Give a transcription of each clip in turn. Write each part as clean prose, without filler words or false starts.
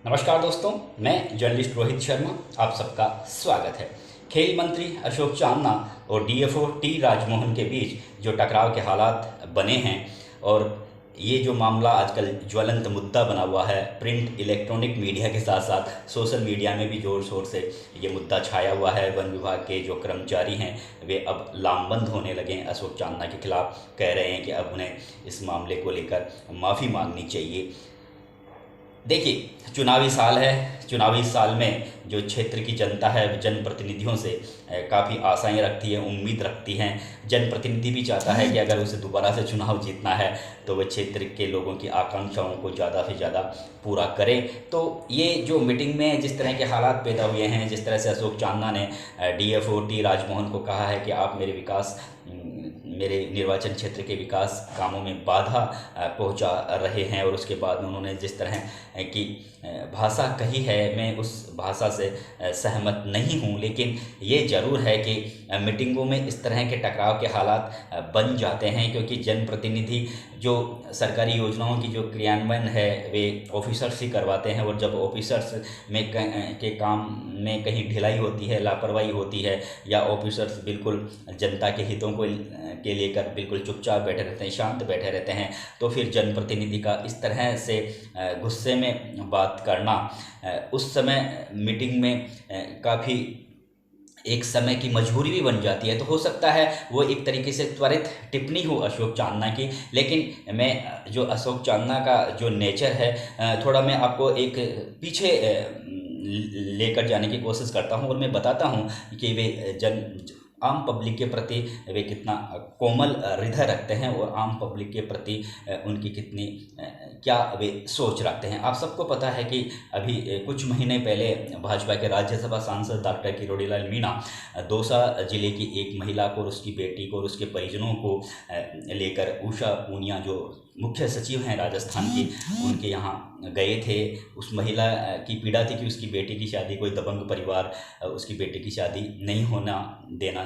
नमस्कार दोस्तों, मैं जर्नलिस्ट रोहित शर्मा। आप सबका स्वागत है। खेल मंत्री अशोक चांदना और डीएफओ टी राजमोहन के बीच जो टकराव के हालात बने हैं और ये जो मामला आजकल ज्वलंत मुद्दा बना हुआ है, प्रिंट इलेक्ट्रॉनिक मीडिया के साथ साथ सोशल मीडिया में भी ज़ोर शोर से ये मुद्दा छाया हुआ है। वन विभाग के जो कर्मचारी हैं वे अब लामबंद होने लगे हैं, अशोक चांदना के खिलाफ कह रहे हैं कि अब उन्हें इस मामले को लेकर माफ़ी मांगनी चाहिए। देखिए, चुनावी साल है। चुनावी साल में जो क्षेत्र की जनता है जनप्रतिनिधियों से काफ़ी आशाएं रखती है, उम्मीद रखती हैं। जनप्रतिनिधि भी चाहता है कि अगर उसे दोबारा से चुनाव जीतना है तो वह क्षेत्र के लोगों की आकांक्षाओं को ज़्यादा से ज़्यादा पूरा करे। तो ये जो मीटिंग में जिस तरह के हालात पैदा हुए हैं, जिस तरह से अशोक चांदना ने डीएफओ टी राजमोहन को कहा है कि आप मेरे निर्वाचन क्षेत्र के विकास कामों में बाधा पहुंचा रहे हैं, और उसके बाद में उन्होंने जिस तरह की भाषा कही है, मैं उस भाषा से सहमत नहीं हूं। लेकिन ये ज़रूर है कि मीटिंगों में इस तरह के टकराव के हालात बन जाते हैं, क्योंकि जनप्रतिनिधि जो सरकारी योजनाओं की जो क्रियान्वयन है वे ऑफिसर्स ही करवाते हैं, और जब ऑफिसर्स के काम में कहीं ढिलाई होती है, लापरवाही होती है, या ऑफिसर्स बिल्कुल जनता के हितों को के लेकर बिल्कुल चुपचाप बैठे रहते हैं, शांत बैठे रहते हैं, तो फिर जनप्रतिनिधि का इस तरह से गुस्से में बात करना उस समय मीटिंग में काफ़ी एक समय की मजबूरी भी बन जाती है। तो हो सकता है वो एक तरीके से त्वरित टिप्पणी हो अशोक चांदना की, लेकिन मैं जो अशोक चांदना का जो नेचर है थोड़ा मैं आपको एक पीछे लेकर जाने की कोशिश करता हूँ, और मैं बताता हूँ कि वे आम पब्लिक के प्रति वे कितना कोमल हृदय रखते हैं, और आम पब्लिक के प्रति उनकी कितनी क्या वे सोच रखते हैं। आप सबको पता है कि अभी कुछ महीने पहले भाजपा के राज्यसभा सांसद डॉक्टर किरोड़ीलाल मीणा दौसा जिले की एक महिला को और उसकी बेटी को और उसके परिजनों को लेकर उषा पूनिया जो मुख्य सचिव हैं राजस्थान की, उनके यहाँ गए थे। उस महिला की पीड़ा थी कि उसकी बेटी की शादी, कोई दबंग परिवार उसकी बेटी की शादी नहीं होना देना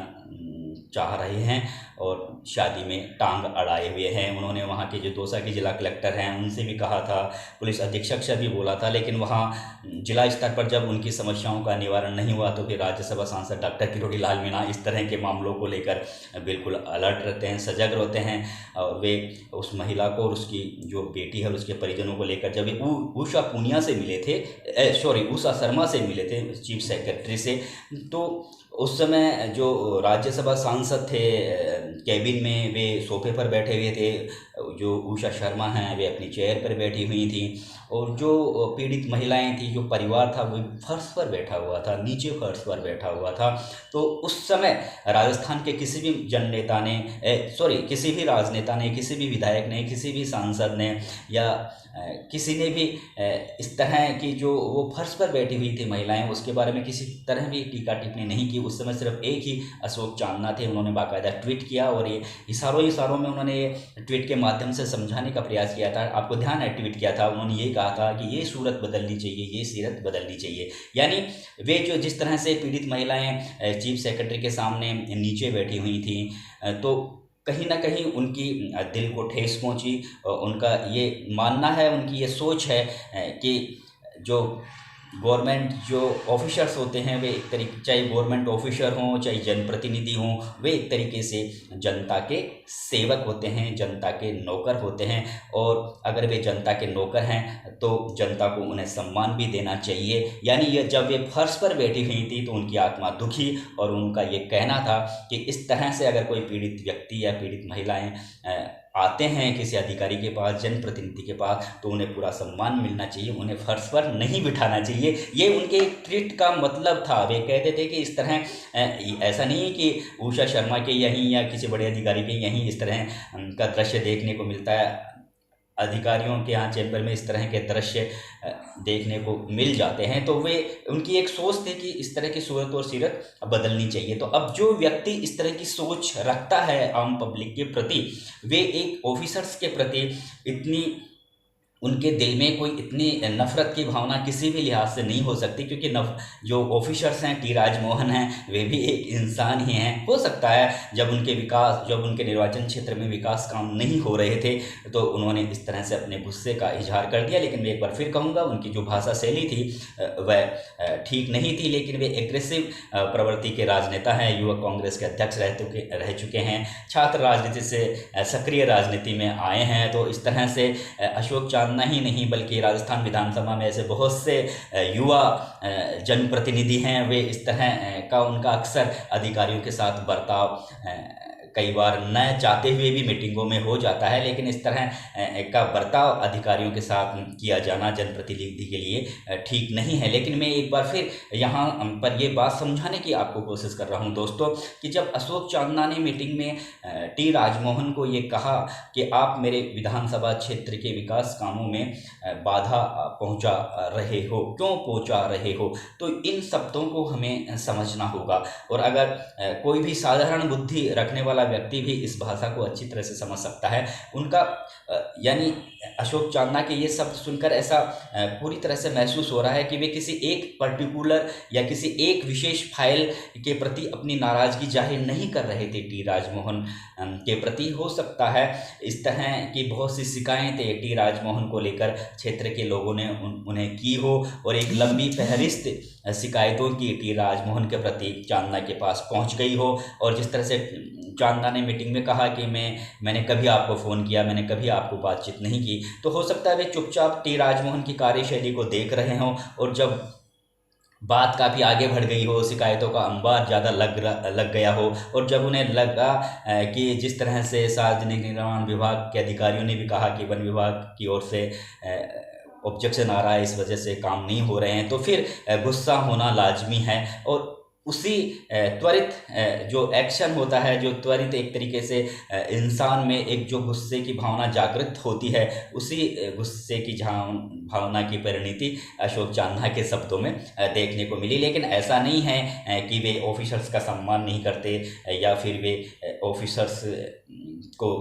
चाह रहे हैं और शादी में टांग अड़ाए हुए हैं। उन्होंने वहाँ के जो दौसा के जिला कलेक्टर हैं उनसे भी कहा था, पुलिस अधीक्षक से भी बोला था, लेकिन वहाँ जिला स्तर पर जब उनकी समस्याओं का निवारण नहीं हुआ तो फिर राज्यसभा सांसद डॉक्टर किरोड़ीलाल मीणा इस तरह के मामलों को लेकर बिल्कुल अलर्ट रहते हैं, सजग रहते हैं। और वे उस महिला को और उसकी जो बेटी है और उसके परिजनों को लेकर जब उषा पूनिया से मिले थे, उषा शर्मा से मिले थे, चीफ सेक्रेटरी से, तो उस समय जो राज्यसभा सांसद थे कैबिन में वे सोफे पर बैठे हुए थे, जो उषा शर्मा हैं वे अपनी चेयर पर बैठी हुई थी, और जो पीड़ित महिलाएं थी, जो परिवार था, वो फर्श पर बैठा हुआ था, नीचे फर्श पर बैठा हुआ था। तो उस समय राजस्थान के किसी भी जननेता ने किसी भी राजनेता ने, किसी भी विधायक ने, किसी भी सांसद ने या किसी ने भी इस तरह की जो वो फर्श पर बैठी हुई थी महिलाएं, उसके बारे में किसी तरह भी टीका टिप्पणी नहीं की। उस समय सिर्फ एक ही अशोक चांदना थे, उन्होंने बाकायदा ट्वीट किया और ये इशारों में उन्होंने ये ट्वीट के माध्यम से समझाने का प्रयास किया था। आपको ध्यान है, ट्वीट किया था उन्होंने, ये कहा था कि ये सूरत बदलनी चाहिए, ये सीरत बदलनी चाहिए। यानी वे जो जिस तरह से पीड़ित महिलाएं चीफ सेक्रेटरी के सामने नीचे बैठी हुई थी, तो कहीं ना कहीं उनकी दिल को ठेस पहुंची। उनका ये मानना है, उनकी ये सोच है कि जो गवर्नमेंट जो ऑफिसर्स होते हैं वे एक तरीके, चाहे गवर्नमेंट ऑफिसर हों चाहे जनप्रतिनिधि हों, वे एक तरीके से जनता के सेवक होते हैं, जनता के नौकर होते हैं। और अगर वे जनता के नौकर हैं तो जनता को उन्हें सम्मान भी देना चाहिए। यानी ये जब वे फर्श पर बैठी हुई थी तो उनकी आत्मा दुखी, और उनका ये कहना था कि इस तरह से अगर कोई पीड़ित व्यक्ति या पीड़ित महिलाएं आते हैं किसी अधिकारी के पास, जनप्रतिनिधि के पास, तो उन्हें पूरा सम्मान मिलना चाहिए, उन्हें फर्श पर नहीं बिठाना चाहिए। ये उनके ट्वीट का मतलब था। वे कहते थे कि इस तरह ऐसा नहीं है कि उषा शर्मा के यहीं या किसी बड़े अधिकारी के यहीं इस तरह का दृश्य देखने को मिलता है, अधिकारियों के यहाँ चैम्बर में इस तरह के दृश्य देखने को मिल जाते हैं। तो वे उनकी एक सोच थी कि इस तरह की सूरत और सीरत बदलनी चाहिए। तो अब जो व्यक्ति इस तरह की सोच रखता है आम पब्लिक के प्रति, वे एक ऑफिसर्स के प्रति इतनी उनके दिल में कोई इतनी नफ़रत की भावना किसी भी लिहाज से नहीं हो सकती, क्योंकि जो ऑफिसर्स हैं टी राजमोहन हैं वे भी एक इंसान ही हैं। हो सकता है जब उनके निर्वाचन क्षेत्र में विकास काम नहीं हो रहे थे तो उन्होंने इस तरह से अपने गुस्से का इजहार कर दिया। लेकिन मैं एक बार फिर कहूँगा, उनकी जो भाषा शैली थी वह ठीक नहीं थी, लेकिन वे एग्रेसिव प्रवृत्ति के राजनेता हैं, युवक कांग्रेस के अध्यक्ष रह चुके हैं, छात्र राजनीति से सक्रिय राजनीति में आए हैं। तो इस तरह से अशोक चांदना ही नहीं बल्कि राजस्थान विधानसभा में ऐसे बहुत से युवा जनप्रतिनिधि हैं, वे इस तरह का उनका अक्सर अधिकारियों के साथ बर्ताव कई बार न चाहते हुए भी मीटिंगों में हो जाता है। लेकिन इस तरह का बर्ताव अधिकारियों के साथ किया जाना जनप्रतिनिधि के लिए ठीक नहीं है। लेकिन मैं एक बार फिर यहाँ पर ये बात समझाने की आपको कोशिश कर रहा हूँ दोस्तों, कि जब अशोक चांदना ने मीटिंग में टी राजमोहन को ये कहा कि आप मेरे विधानसभा क्षेत्र के विकास कामों में बाधा पहुँचा रहे हो, क्यों पहुँचा रहे हो, तो इन शब्दों को हमें समझना होगा। और अगर कोई भी साधारण बुद्धि रखने वाला व्यक्ति भी इस भाषा को अच्छी तरह से समझ सकता है। उनका यानी अशोक चांदना के ये शब्द सुनकर ऐसा पूरी तरह से महसूस हो रहा है कि वे किसी एक पर्टिकुलर या किसी एक विशेष फाइल के प्रति अपनी नाराज़गी जाहिर नहीं कर रहे थे टी राजमोहन के प्रति। हो सकता है इस तरह की बहुत सी शिकायतें टी राजमोहन को लेकर क्षेत्र के लोगों ने उन्हें की हो, और एक लंबी फहरिस्त शिकायतों की टी राजमोहन के प्रति चांदना के पास पहुंच गई हो। और जिस तरह से चांदना ने मीटिंग में कहा कि मैंने कभी आपको फ़ोन किया, मैंने कभी आपको बातचीत नहीं की, तो हो सकता है वे चुपचाप टी राजमोहन की कार्यशैली को देख रहे हों, और जब बात काफ़ी आगे बढ़ गई हो, शिकायतों का अंबार ज़्यादा लग गया हो, और जब उन्हें लगा कि जिस तरह से सार्वजनिक निर्माण विभाग के अधिकारियों ने भी कहा कि वन विभाग की ओर से ऑब्जेक्शन आ रहा है, इस वजह से काम नहीं हो रहे हैं, तो फिर गुस्सा होना लाजमी है। और उसी त्वरित जो एक्शन होता है, जो त्वरित एक तरीके से इंसान में एक जो गुस्से की भावना जागृत होती है, उसी गुस्से की भावना की परिणति अशोक चांदना के शब्दों में देखने को मिली। लेकिन ऐसा नहीं है कि वे ऑफिसर्स का सम्मान नहीं करते या फिर वे ऑफिसर्स को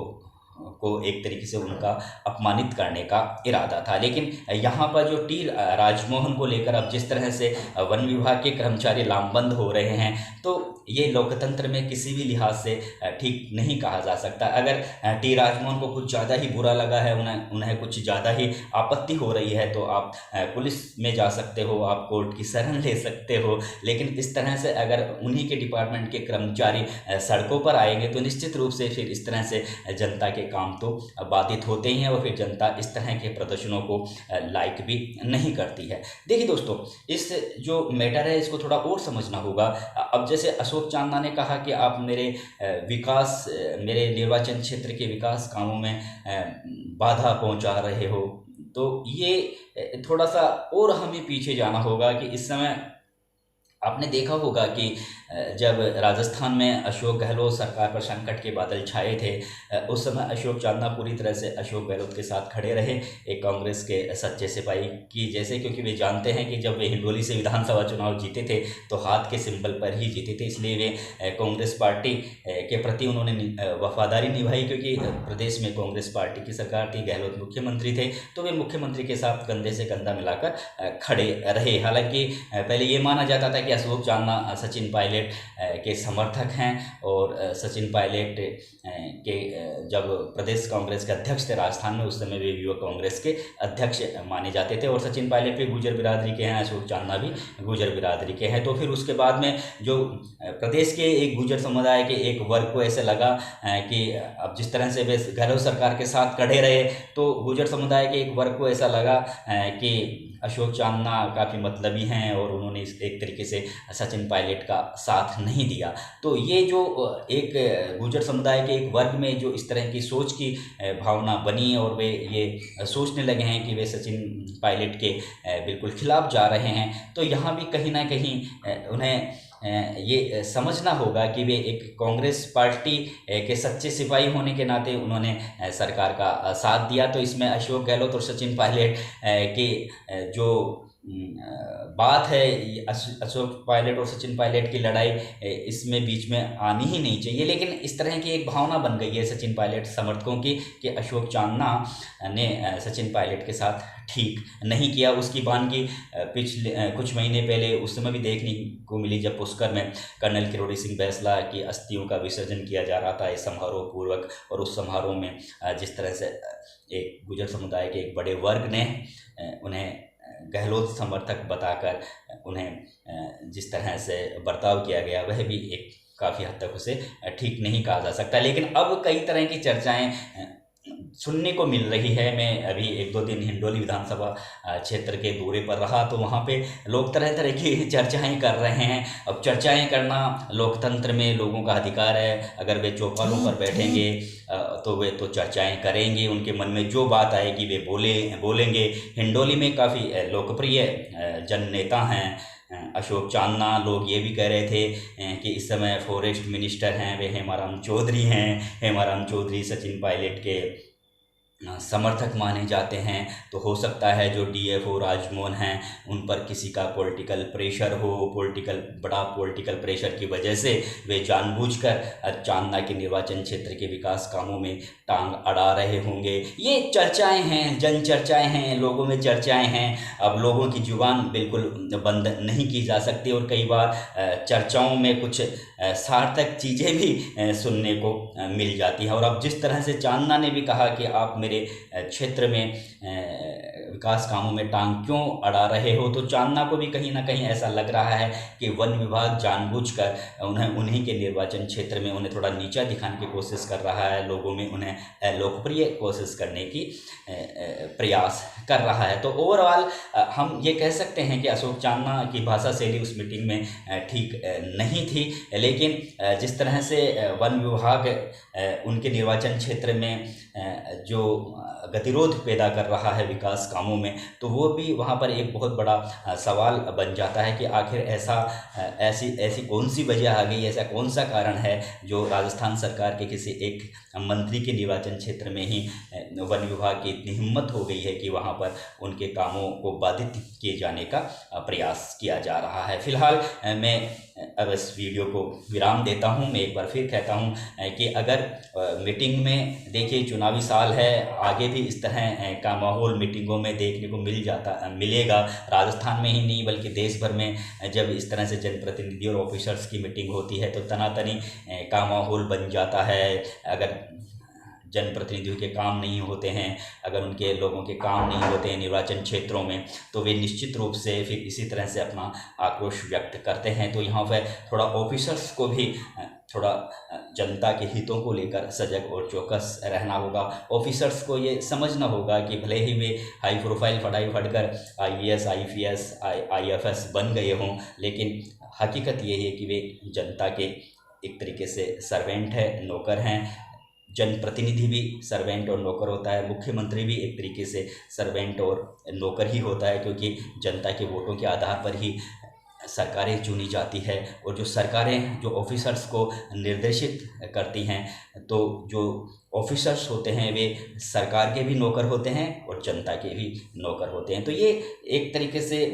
एक तरीके से उनका अपमानित करने का इरादा था। लेकिन यहाँ पर जो टी राजमोहन को लेकर अब जिस तरह से वन विभाग के कर्मचारी लामबंद हो रहे हैं, तो ये लोकतंत्र में किसी भी लिहाज से ठीक नहीं कहा जा सकता। अगर टी राजमोहन को कुछ ज़्यादा ही बुरा लगा है, उन्हें कुछ ज़्यादा ही आपत्ति हो रही है, तो आप पुलिस में जा सकते हो, आप कोर्ट की शरण ले सकते हो। लेकिन इस तरह से अगर उन्हीं के डिपार्टमेंट के कर्मचारी सड़कों पर आएंगे तो निश्चित रूप से फिर इस तरह से जनता के काम तो बाधित होते ही हैं, और फिर जनता इस तरह के प्रदर्शनों को लाइक भी नहीं करती है। देखिए दोस्तों, इस जो मैटर है इसको थोड़ा और समझना होगा। अब जैसे अशोक चांदना ने कहा कि आप मेरे निर्वाचन क्षेत्र के विकास कामों में बाधा पहुंचा रहे हो, तो ये थोड़ा सा और हमें पीछे जाना होगा कि इस समय आपने देखा होगा कि जब राजस्थान में अशोक गहलोत सरकार पर संकट के बादल छाए थे, उस समय अशोक चांदना पूरी तरह से अशोक गहलोत के साथ खड़े रहे, एक कांग्रेस के सच्चे सिपाही की जैसे, क्योंकि वे जानते हैं कि जब वे हिंडोली से विधानसभा चुनाव जीते थे तो हाथ के सिंबल पर ही जीते थे, इसलिए वे कांग्रेस पार्टी के प्रति उन्होंने वफादारी निभाई। क्योंकि प्रदेश में कांग्रेस पार्टी की सरकार थी, गहलोत मुख्यमंत्री थे, तो वे मुख्यमंत्री के साथ कंधे से कंधा मिलाकर खड़े रहे। हालांकि पहले ये माना जाता था कि अशोक चांदना सचिन पायलट के समर्थक हैं, और सचिन पायलट के जब प्रदेश कांग्रेस के अध्यक्ष थे राजस्थान में, उस समय वे युवक कांग्रेस के अध्यक्ष माने जाते थे। और सचिन पायलट भी गुर्जर बिरादरी के हैं, अशोक चांदना भी गुर्जर बिरादरी के हैं। तो फिर उसके बाद में जो प्रदेश के एक गुर्जर समुदाय के एक वर्ग को ऐसे लगा कि अब जिस तरह से वे गहलोत सरकार के साथ खड़े रहे, तो गुर्जर समुदाय के एक वर्ग को ऐसा लगा कि अशोक चांदना काफ़ी मतलबी हैं, और उन्होंने एक तरीके से सचिन पायलट का साथ नहीं दिया। तो ये जो एक गुर्जर समुदाय के एक वर्ग में जो इस तरह की सोच की भावना बनी, और वे ये सोचने लगे हैं कि वे सचिन पायलट के बिल्कुल खिलाफ जा रहे हैं, तो यहाँ भी कहीं ना कहीं उन्हें ये समझना होगा कि वे एक कांग्रेस पार्टी के सच्चे सिपाही होने के नाते उन्होंने सरकार का साथ दिया। तो इसमें अशोक गहलोत और सचिन पायलट की जो बात है, अशोक पायलट और सचिन पायलट की लड़ाई इसमें बीच में आनी ही नहीं चाहिए। लेकिन इस तरह की एक भावना बन गई है सचिन पायलट समर्थकों की कि अशोक चांदना ने सचिन पायलट के साथ ठीक नहीं किया। उसकी बानगी पिछले कुछ महीने पहले उस समय भी देखने को मिली जब पुष्कर में कर्नल किरोड़ी सिंह बैसला की अस्थियों का विसर्जन किया जा रहा था इस समारोह पूर्वक। और उस समारोह में जिस तरह से एक गुर्जर समुदाय के एक बड़े वर्ग ने उन्हें गहलोत समर्थक बताकर उन्हें जिस तरह से बर्ताव किया गया, वह भी एक काफ़ी हद तक उसे ठीक नहीं कहा जा सकता। लेकिन अब कई तरह की चर्चाएं सुनने को मिल रही है। मैं अभी 1-2 दिन हिंडोली विधानसभा क्षेत्र के दौरे पर रहा, तो वहाँ पे लोग तरह तरह की चर्चाएं कर रहे हैं। अब चर्चाएं करना लोकतंत्र में लोगों का अधिकार है। अगर वे चौपालों पर बैठेंगे तो वे तो चर्चाएं करेंगे, उनके मन में जो बात आएगी वे बोलेंगे। हिंडोली में काफ़ी लोकप्रिय जन नेता हैं अशोक चांदना। लोग ये भी कह रहे थे कि इस समय फॉरेस्ट मिनिस्टर हैं वे हेमाराम चौधरी हैं। हेमाराम चौधरी सचिन पायलट के समर्थक माने जाते हैं। तो हो सकता है जो डीएफओ राजमोहन हैं उन पर किसी का पॉलिटिकल प्रेशर हो, बड़ा पॉलिटिकल प्रेशर की वजह से वे जानबूझकर चांदना के निर्वाचन क्षेत्र के विकास कामों में टांग अड़ा रहे होंगे। ये चर्चाएं हैं, जन चर्चाएं हैं, लोगों में चर्चाएं हैं। अब लोगों की जुबान बिल्कुल बंद नहीं की जा सकती और कई बार चर्चाओं में कुछ सार्थक चीज़ें भी सुनने को मिल जाती हैं। और अब जिस तरह से चांदना ने भी कहा कि आप मेरे क्षेत्र में विकास कामों में टांग क्यों अड़ा रहे हो, तो चांदना को भी कहीं ना कहीं ऐसा लग रहा है कि वन विभाग जानबूझकर उन्हीं के निर्वाचन क्षेत्र में उन्हें थोड़ा नीचा दिखाने की कोशिश कर रहा है, लोगों में उन्हें लोकप्रिय कोशिश करने की प्रयास कर रहा है। तो ओवरऑल हम ये कह सकते हैं कि अशोक चांदना की भाषा शैली उस मीटिंग में ठीक नहीं थी। लेकिन जिस तरह से वन विभाग उनके निर्वाचन क्षेत्र में जो गतिरोध पैदा कर रहा है विकास कामों में, तो वो भी वहाँ पर एक बहुत बड़ा सवाल बन जाता है कि आखिर ऐसी कौन सी वजह आ गई, ऐसा कौन सा कारण है जो राजस्थान सरकार के किसी एक मंत्री के निर्वाचन क्षेत्र में ही वन विभाग की इतनी हिम्मत हो गई है कि वहाँ पर उनके कामों को बाधित किए जाने का प्रयास किया जा रहा है। फिलहाल मैं अब इस वीडियो को विराम देता हूं। मैं एक बार फिर कहता हूं कि अगर मीटिंग में देखिए चुनावी साल है, आगे भी इस तरह का माहौल मीटिंगों में देखने को मिलेगा। राजस्थान में ही नहीं बल्कि देश भर में जब इस तरह से जनप्रतिनिधि और ऑफिसर्स की मीटिंग होती है तो तनातनी का माहौल बन जाता है। अगर जनप्रतिनिधियों के काम नहीं होते हैं, अगर उनके लोगों के काम नहीं होते हैं निर्वाचन क्षेत्रों में, तो वे निश्चित रूप से फिर इसी तरह से अपना आक्रोश व्यक्त करते हैं। तो यहाँ पर थोड़ा ऑफिसर्स को भी थोड़ा जनता के हितों को लेकर सजग और चौकस रहना होगा। ऑफिसर्स को ये समझना होगा कि भले ही वे हाई प्रोफाइल पढ़कर IAS, IPS, IFS बन गए हों, लेकिन हकीकत ये है कि वे जनता के एक तरीके से सर्वेंट है, नौकर हैं। जनप्रतिनिधि भी सर्वेंट और नौकर होता है, मुख्यमंत्री भी एक तरीके से सर्वेंट और नौकर ही होता है, क्योंकि जनता के वोटों के आधार पर ही सरकारें चुनी जाती है। और जो सरकारें जो ऑफिसर्स को निर्देशित करती हैं, तो जो ऑफिसर्स होते हैं वे सरकार के भी नौकर होते हैं और जनता के भी नौकर होते हैं। तो ये एक तरीके से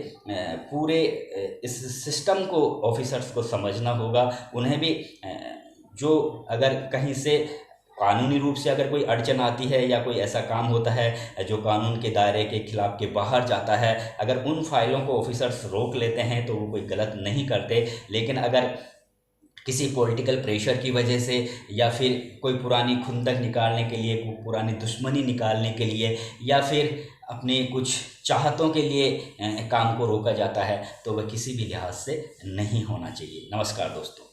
पूरे इस सिस्टम को ऑफिसर्स को समझना होगा। उन्हें भी जो अगर कहीं से कानूनी रूप से अगर कोई अड़चन आती है या कोई ऐसा काम होता है जो कानून के दायरे के खिलाफ के बाहर जाता है, अगर उन फाइलों को ऑफिसर्स रोक लेते हैं तो वो कोई गलत नहीं करते। लेकिन अगर किसी पॉलिटिकल प्रेशर की वजह से या फिर कोई पुरानी खुंदक निकालने के लिए, कोई पुरानी दुश्मनी निकालने के लिए या फिर अपने कुछ चाहतों के लिए काम को रोका जाता है, तो वह किसी भी लिहाज से नहीं होना चाहिए। नमस्कार दोस्तों।